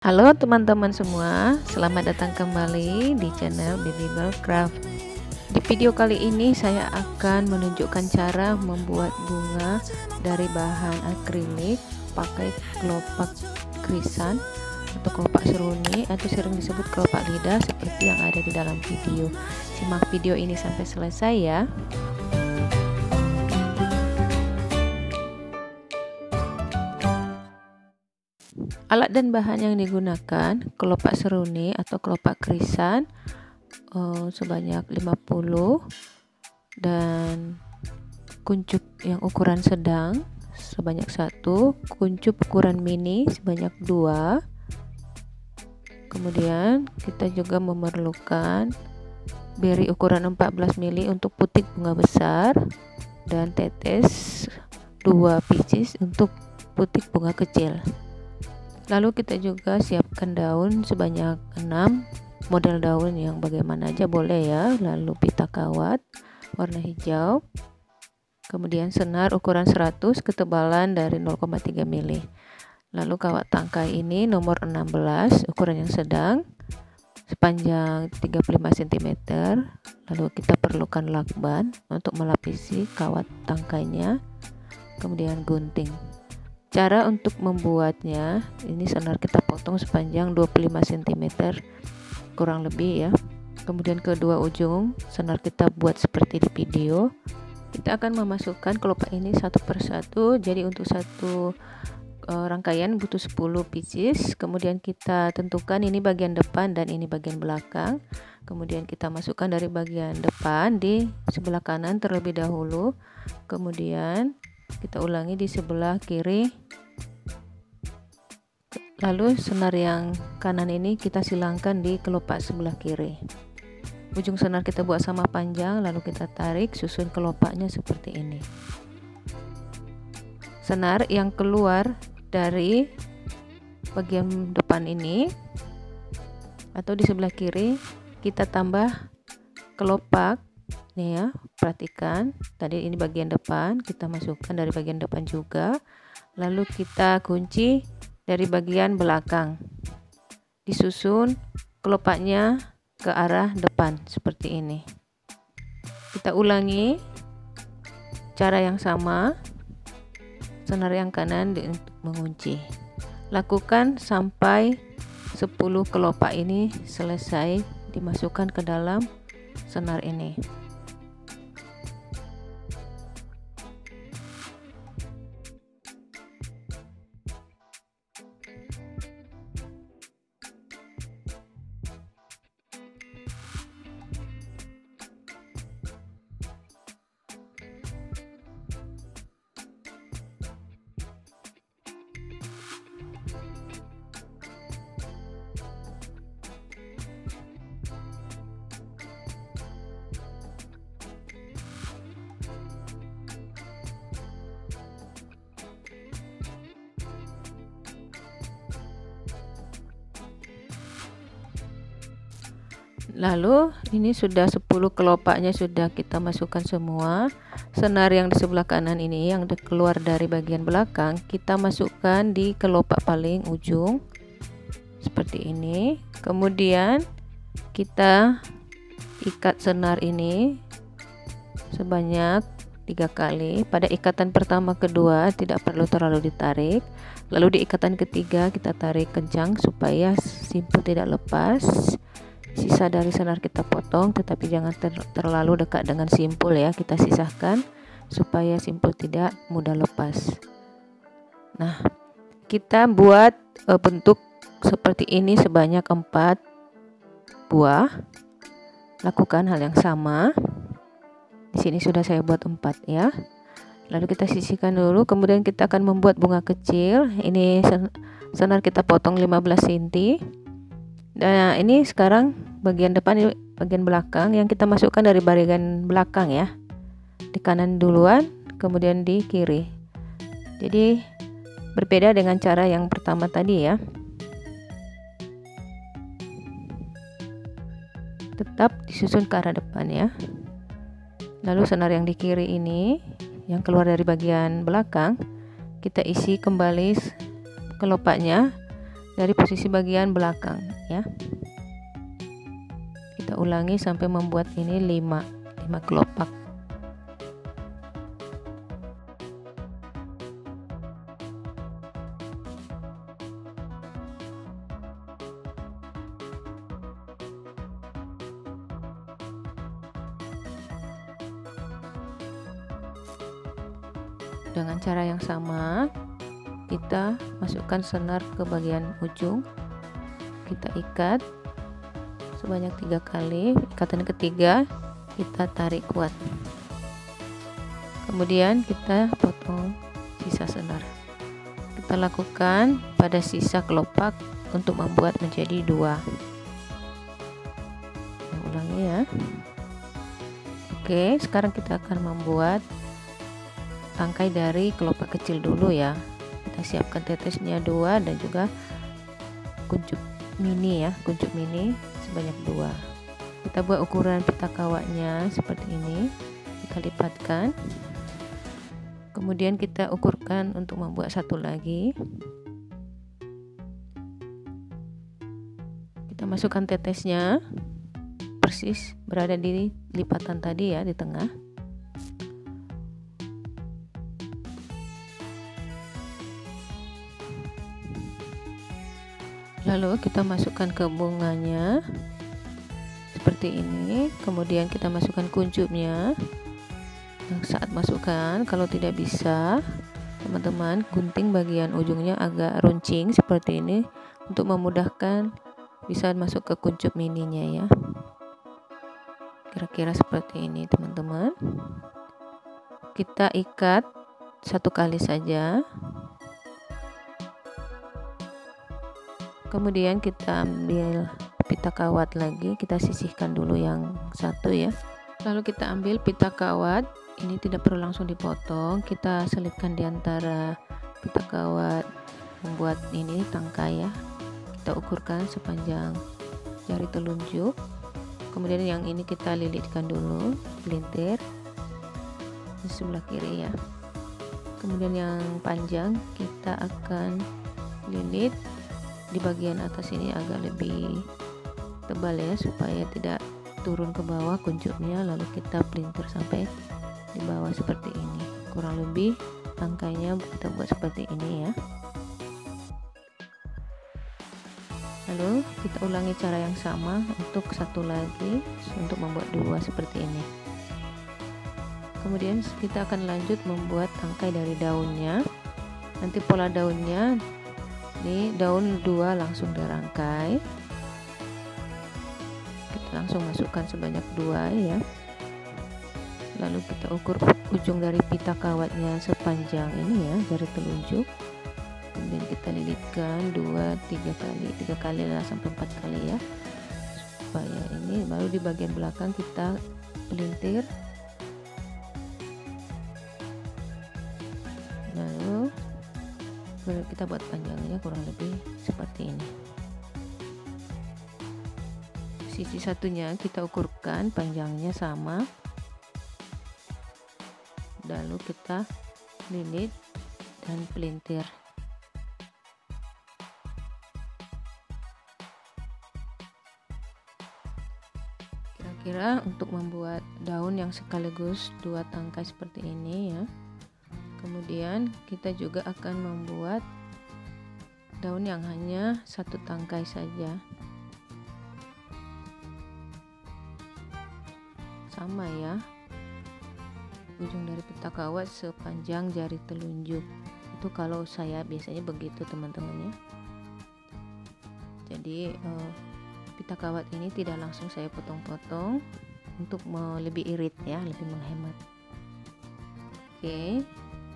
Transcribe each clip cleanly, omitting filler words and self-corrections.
Halo teman-teman semua, selamat datang kembali di channel Babybel Craft. Di video kali ini saya akan menunjukkan cara membuat bunga dari bahan akrilik pakai kelopak krisan atau kelopak seruni atau sering disebut kelopak lidah seperti yang ada di dalam video. Simak video ini sampai selesai ya. Alat dan bahan yang digunakan: kelopak seruni atau kelopak krisan sebanyak 50 dan kuncup yang ukuran sedang sebanyak 1, kuncup ukuran mini sebanyak 2. Kemudian kita juga memerlukan beri ukuran 14 mili untuk putik bunga besar dan tetes 2 pieces untuk putik bunga kecil. Lalu kita juga siapkan daun sebanyak 6, model daun yang bagaimana aja boleh ya. Lalu pita kawat warna hijau, kemudian senar ukuran 100 ketebalan dari 0,3 mili. Lalu kawat tangkai ini nomor 16 ukuran yang sedang sepanjang 35 cm. Lalu kita perlukan lakban untuk melapisi kawat tangkainya, kemudian gunting. Cara untuk membuatnya, ini senar kita potong sepanjang 25 cm kurang lebih ya. Kemudian kedua ujung senar kita buat seperti di video. Kita akan memasukkan kelopak ini satu persatu. Jadi untuk satu rangkaian butuh 10 pieces. Kemudian kita tentukan ini bagian depan dan ini bagian belakang. Kemudian kita masukkan dari bagian depan di sebelah kanan terlebih dahulu. Kemudian kita ulangi di sebelah kiri, lalu senar yang kanan ini kita silangkan di kelopak sebelah kiri. Ujung senar kita buat sama panjang, lalu kita tarik susun kelopaknya seperti ini. Senar yang keluar dari bagian depan ini atau di sebelah kiri kita tambah kelopak nih ya. Perhatikan tadi ini bagian depan, kita masukkan dari bagian depan juga, lalu kita kunci dari bagian belakang, disusun kelopaknya ke arah depan seperti ini. Kita ulangi cara yang sama, senar yang kanan untuk mengunci. Lakukan sampai 10 kelopak ini selesai dimasukkan ke dalam senar ini. Lalu ini sudah 10 kelopaknya sudah kita masukkan semua. Senar yang di sebelah kanan ini yang keluar dari bagian belakang kita masukkan di kelopak paling ujung seperti ini. Kemudian kita ikat senar ini sebanyak 3 kali. Pada ikatan pertama kedua tidak perlu terlalu ditarik. Lalu di ikatan ketiga kita tarik kencang supaya simpul tidak lepas. Sisa dari senar kita potong, tetapi jangan terlalu dekat dengan simpul ya, kita sisahkan supaya simpul tidak mudah lepas. Nah, kita buat bentuk seperti ini sebanyak 4 buah. Lakukan hal yang sama. Di sini sudah saya buat 4 ya. Lalu kita sisihkan dulu, kemudian kita akan membuat bunga kecil. Ini senar kita potong 15 cm. Nah, ini sekarang bagian depan, ini bagian belakang yang kita masukkan dari bagian belakang ya. Di kanan duluan, kemudian di kiri. Jadi berbeda dengan cara yang pertama tadi ya. Tetap disusun ke arah depan ya. Lalu senar yang di kiri ini yang keluar dari bagian belakang kita isi kembali kelopaknya dari posisi bagian belakang ya. Kita ulangi sampai membuat ini 5 kelopak. Dengan cara yang sama, kita masukkan senar ke bagian ujung, kita ikat sebanyak 3 kali. Ikatan ketiga kita tarik kuat, kemudian kita potong sisa senar. Kita lakukan pada sisa kelopak untuk membuat menjadi 2. Ulangi ya. Oke, sekarang kita akan membuat tangkai dari kelopak kecil dulu ya. Kita siapkan tetesnya 2 dan juga kuncup mini ya, kuncup mini sebanyak 2. Kita buat ukuran pita kawatnya seperti ini, kita lipatkan, kemudian kita ukurkan untuk membuat satu lagi. Kita masukkan tetesnya persis berada di lipatan tadi ya, di tengah. Lalu kita masukkan ke bunganya seperti ini, kemudian kita masukkan kuncupnya. Saat masukkan, kalau tidak bisa, teman-teman gunting bagian ujungnya agak runcing seperti ini untuk memudahkan bisa masuk ke kuncup mininya ya. Kira-kira seperti ini teman-teman. Kita ikat 1 kali saja. Kemudian kita ambil pita kawat lagi, kita sisihkan dulu yang satu ya. Lalu kita ambil pita kawat, ini tidak perlu langsung dipotong, kita selipkan di antara pita kawat membuat ini tangkai ya. Kita ukurkan sepanjang jari telunjuk. Kemudian yang ini kita lilitkan dulu, pelintir di sebelah kiri ya. Kemudian yang panjang kita akan lilit di bagian atas ini agak lebih tebal ya, supaya tidak turun ke bawah kuncupnya. Lalu kita pelintir sampai di bawah seperti ini. Kurang lebih tangkainya kita buat seperti ini ya. Lalu kita ulangi cara yang sama untuk satu lagi, untuk membuat 2 seperti ini. Kemudian kita akan lanjut membuat tangkai dari daunnya. Nanti pola daunnya, ini daun 2 langsung dirangkai, kita langsung masukkan sebanyak 2 ya. Lalu kita ukur ujung dari pita kawatnya sepanjang ini ya, jari telunjuk. Kemudian kita lilitkan 3 kali lah, sampai 4 kali ya, supaya ini. Baru di bagian belakang kita pelintir, lalu kita buat panjangnya kurang lebih seperti ini. Sisi satunya kita ukurkan panjangnya sama, lalu kita lilit dan pelintir. Kira-kira untuk membuat daun yang sekaligus 2 tangkai seperti ini ya. Kemudian kita juga akan membuat daun yang hanya 1 tangkai saja, sama ya, ujung dari pita kawat sepanjang jari telunjuk. Itu kalau saya biasanya begitu teman-teman ya. Jadi pita kawat ini tidak langsung saya potong-potong untuk lebih irit ya, lebih menghemat. Oke,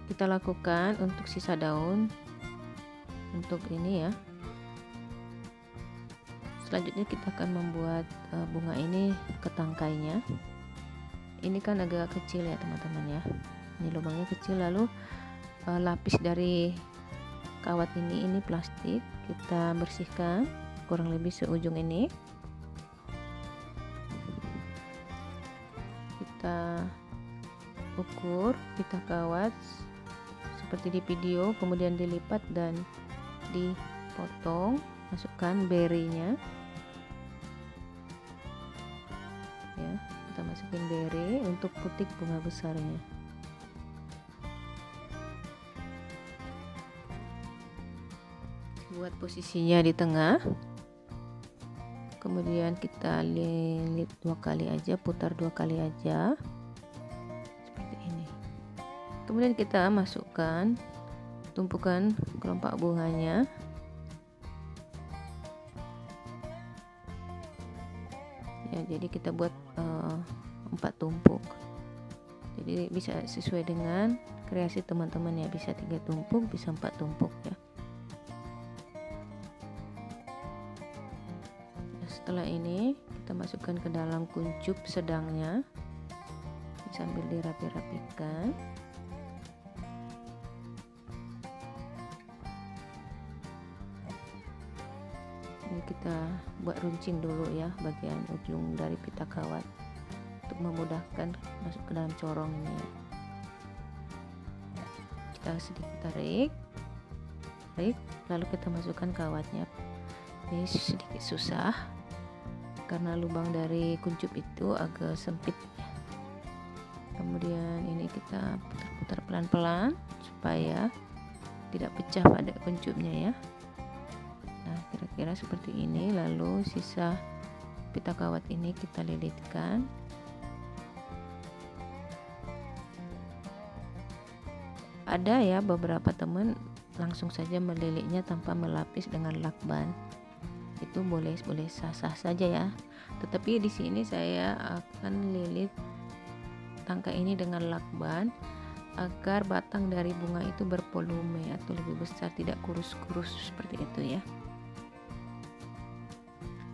kita lakukan untuk sisa daun untuk ini ya. Selanjutnya kita akan membuat bunga ini ke tangkainya. Ini kan agak kecil ya teman-teman ya, ini lubangnya kecil. Lalu lapis dari kawat ini plastik, kita bersihkan kurang lebih seujung ini. Kita ukur pita kawat seperti di video, kemudian dilipat dan potong, masukkan berinya ya, kita masukin beri untuk putik bunga besarnya. Buat posisinya di tengah, kemudian kita lilit 2 kali aja, putar 2 kali aja seperti ini. Kemudian kita masukkan tumpukan kelopak bunganya. Ya, jadi kita buat 4 tumpuk. Jadi bisa sesuai dengan kreasi teman-teman ya, bisa 3 tumpuk, bisa 4 tumpuk ya. Setelah ini kita masukkan ke dalam kuncup sedangnya sambil dirapi-rapikan. Ini kita buat runcing dulu ya bagian ujung dari pita kawat untuk memudahkan masuk ke dalam corong ini ya. Kita sedikit tarik, lalu kita masukkan kawatnya. Ini sedikit susah karena lubang dari kuncup itu agak sempit. Kemudian ini kita putar-putar pelan-pelan supaya tidak pecah pada kuncupnya ya. Nah, kira-kira seperti ini. Lalu sisa pita kawat ini kita lilitkan. Ada ya beberapa teman langsung saja melilitnya tanpa melapis dengan lakban. Itu boleh sah-sah saja ya. Tetapi di sini saya akan lilit tangkai ini dengan lakban agar batang dari bunga itu bervolume atau lebih besar, tidak kurus-kurus seperti itu ya.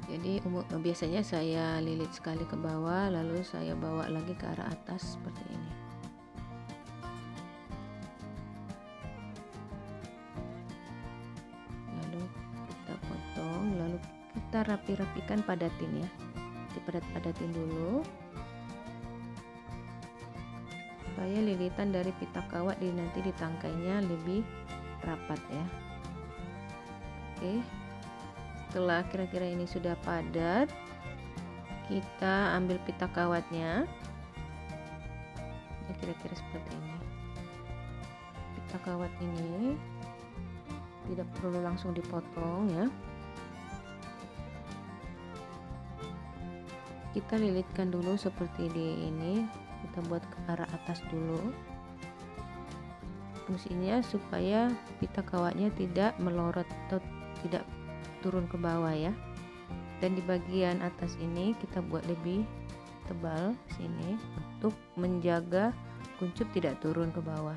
Jadi biasanya saya lilit sekali ke bawah, lalu saya bawa lagi ke arah atas seperti ini. Lalu kita potong, lalu kita rapi-rapikan, padatin ya, dipadat-padatin dulu supaya lilitan dari pita kawat nanti di tangkainya lebih rapat ya. Oke, setelah kira-kira ini sudah padat, kita ambil pita kawatnya ya, kira-kira seperti ini. Pita kawat ini tidak perlu langsung dipotong ya. Kita lilitkan dulu seperti di ini, kita buat ke arah atas dulu. Fungsinya supaya pita kawatnya tidak melorot atau tidak turun ke bawah ya. Dan di bagian atas ini kita buat lebih tebal sini untuk menjaga kuncup tidak turun ke bawah.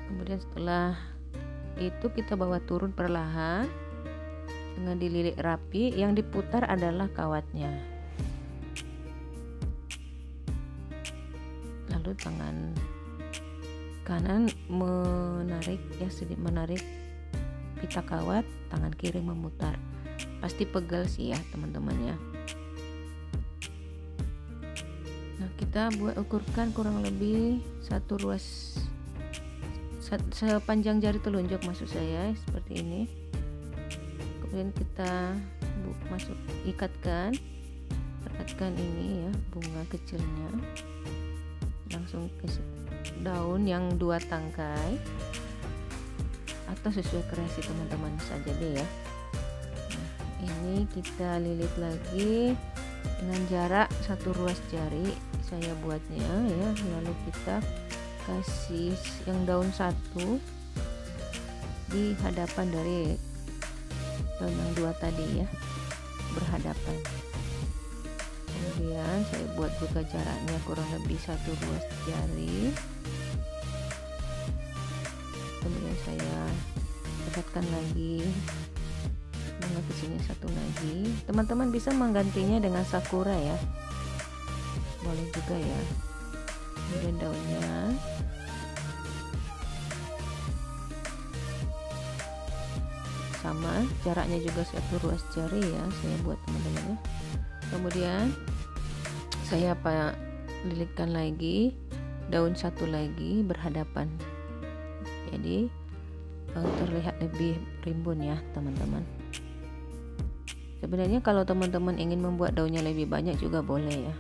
Kemudian setelah itu kita bawa turun perlahan dengan dililit rapi. Yang diputar adalah kawatnya. Lalu tangan kanan menarik ya, sedikit menarik pita kawat, tangan kiri memutar. Pasti pegal sih ya teman-teman ya. Nah, kita ukurkan kurang lebih 1 ruas sepanjang jari telunjuk maksud saya, seperti ini. Kemudian kita ikatkan ini ya bunga kecilnya langsung ke daun yang 2 tangkai atau sesuai kreasi teman-teman saja deh ya. Nah, ini kita lilit lagi dengan jarak 1 ruas jari saya buatnya ya. Lalu kita kasih yang daun 1 di hadapan dari daun yang 2 tadi ya, berhadapan. Kemudian saya buat juga jaraknya kurang lebih 1 ruas jari. Kemudian saya dekatkan lagi bunga kecilnya 1 lagi. Teman-teman bisa menggantinya dengan sakura ya, boleh juga ya. Kemudian daunnya sama, jaraknya juga 1 ruas jari ya saya buat teman-teman ya. Kemudian saya lilitkan lagi daun 1 lagi berhadapan. Jadi terlihat lebih rimbun ya teman-teman. Sebenarnya kalau teman-teman ingin membuat daunnya lebih banyak juga boleh ya.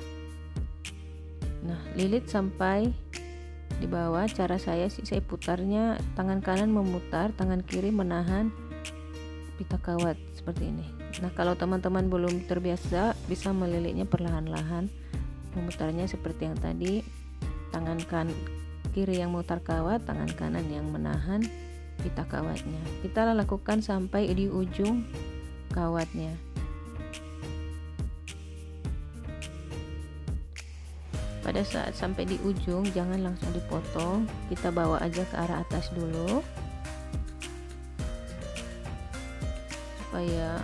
Nah, lilit sampai di bawah. Cara saya sih, saya putarnya, tangan kanan memutar, tangan kiri menahan pita kawat seperti ini. Nah, kalau teman-teman belum terbiasa, bisa melilitnya perlahan-lahan, memutarnya seperti yang tadi, tangan kiri yang memutar kawat, tangan kanan yang menahan pita kawatnya. Kita lakukan sampai di ujung kawatnya. Pada saat sampai di ujung, jangan langsung dipotong, kita bawa aja ke arah atas dulu supaya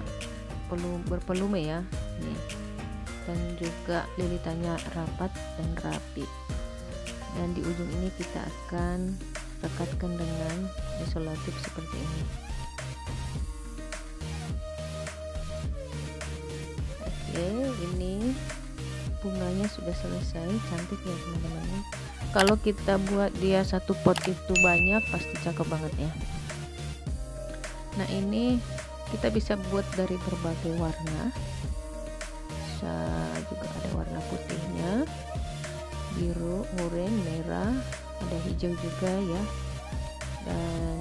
berpelume ya nih. Dan juga lilitannya rapat dan rapi. Dan di ujung ini kita akan rekatkan dengan isolatif seperti ini. Oke, ini bunganya sudah selesai, cantik ya teman-teman. Kalau kita buat dia satu pot itu banyak, pasti cakep banget ya. Nah, ini kita bisa buat dari berbagai warna. Bisa juga ada warna putihnya, biru, oranye, merah, ada hijau juga ya. Dan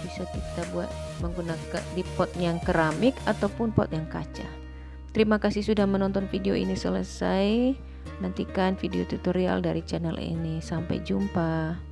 bisa kita buat menggunakan di pot yang keramik ataupun pot yang kaca. Terima kasih sudah menonton video ini selesai. Nantikan video tutorial dari channel ini. Sampai jumpa.